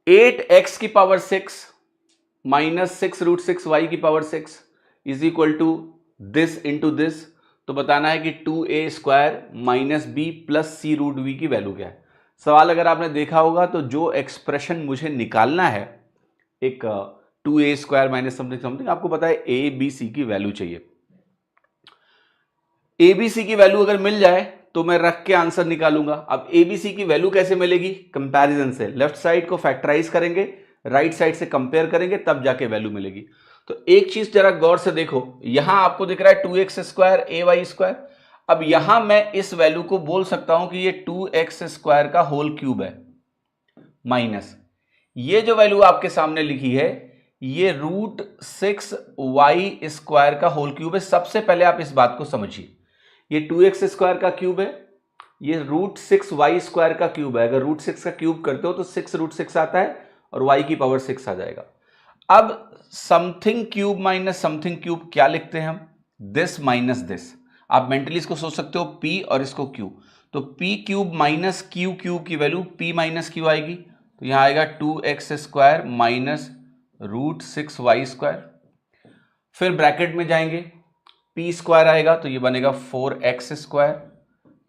8x की power 6 minus 6√6y की power 6 is equal to this into this. तो बताना है कि 2a² minus B plus c√v की वैल्यू क्या है। सवाल अगर आपने देखा होगा तो जो एक्सप्रेशन मुझे निकालना है, एक 2a² माइनस समथिंग समथिंग, आपको पता है ए बी सी की वैल्यू चाहिए। एबीसी की वैल्यू अगर मिल जाए तो मैं रख के आंसर निकालूंगा। अब एबीसी की वैल्यू कैसे मिलेगी? कंपैरिजन से। लेफ्ट साइड को फैक्टराइज करेंगे, राइट साइड से कंपेयर करेंगे, तब जाके वैल्यू मिलेगी। तो एक चीज जरा गौर से देखो, यहां आपको दिख रहा है 2x² ay²। अब यहां मैं इस वैल्यू को बोल सकता हूं कि ये 2x² का होल क्यूब है, माइनस ये जो वैल्यू आपके सामने लिखी है ये √6y² का होल क्यूब है। सबसे पहले आप इस बात को समझिए, ये 2x² का क्यूब है, ये √6y² का क्यूब है। अगर √6 का क्यूब करते हो तो 6√6 आता है और y की पावर 6 आ जाएगा। अब something cube minus something cube क्या लिखते हैं हम? This minus this. आप मेंटली इसको सोच सकते हो p और इसको q। तो p cube minus q cube की वैल्यू p माइनस q आएगी। तो यहां आएगा 2x² माइनस √6y²। फिर ब्रैकेट में जाएंगे, p² आएगा तो ये बनेगा 4x²।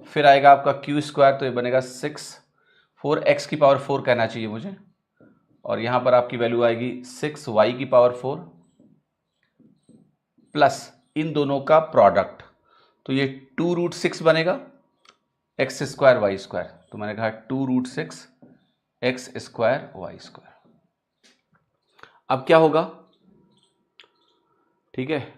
फिर आएगा आपका q² तो ये बनेगा 6, 4x की पावर 4 कहना चाहिए मुझे, और यहां पर आपकी वैल्यू आएगी 6y की पावर 4 प्लस इन दोनों का प्रोडक्ट, तो ये 2√6 बनेगा x² y²। तो मैंने कहा 2√6 x² y²। अब क्या होगा? ठीक है,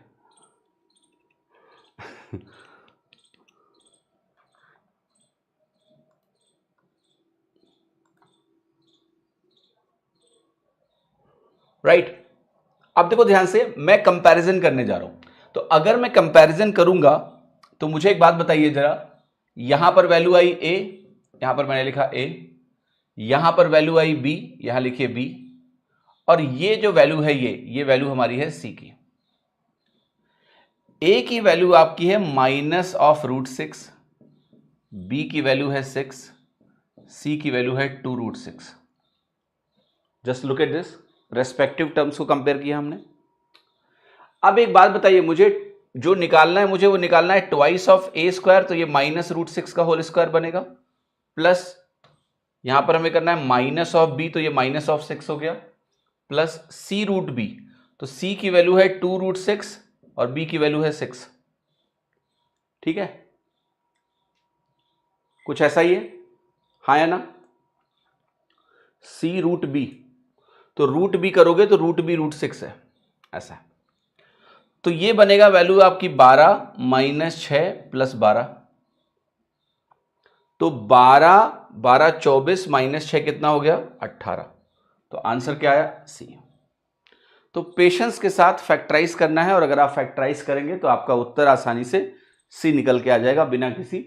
राइट। अब देखो ध्यान से, मैं कंपैरिजन करने जा रहा हूं। तो अगर मैं कंपैरिजन करूंगा तो मुझे एक बात बताइए जरा, यहां पर वैल्यू आई a, यहां पर मैंने लिखा a, यहां पर वैल्यू आई b, यहां लिखिए b, और ये जो वैल्यू है ये वैल्यू हमारी है c की। a की वैल्यू आपकी है माइनस ऑफ √6, b की वैल्यू है 6, c की वैल्यू है 2√6। Just look at this, respective terms को कंपेयर किया हमने। अब एक बात बताइए मुझे, जो निकालना है मुझे वो निकालना है ट्वाइस ऑफ a², तो ये माइनस √6 का होल स्क्वायर बनेगा, प्लस यहां पर हमें करना है माइनस ऑफ b, तो ये माइनस ऑफ 6 हो गया, प्लस c√b, तो c की वैल्यू है 2√6 और b की वैल्यू है 6। ठीक है, कुछ ऐसा ही है, हाँ या ना? c√b, तो √b करोगे तो √b √6 है, ऐसा। तो ये बनेगा वैल्यू आपकी 12 माइनस 6 प्लस 12, तो 12 12 24 माइनस 6 कितना हो गया? 18। तो आंसर क्या आया? सी। तो पेशेंस के साथ फैक्टराइज करना है, और अगर आप फैक्टराइज करेंगे तो आपका उत्तर आसानी से सी निकल के आ जाएगा बिना किसी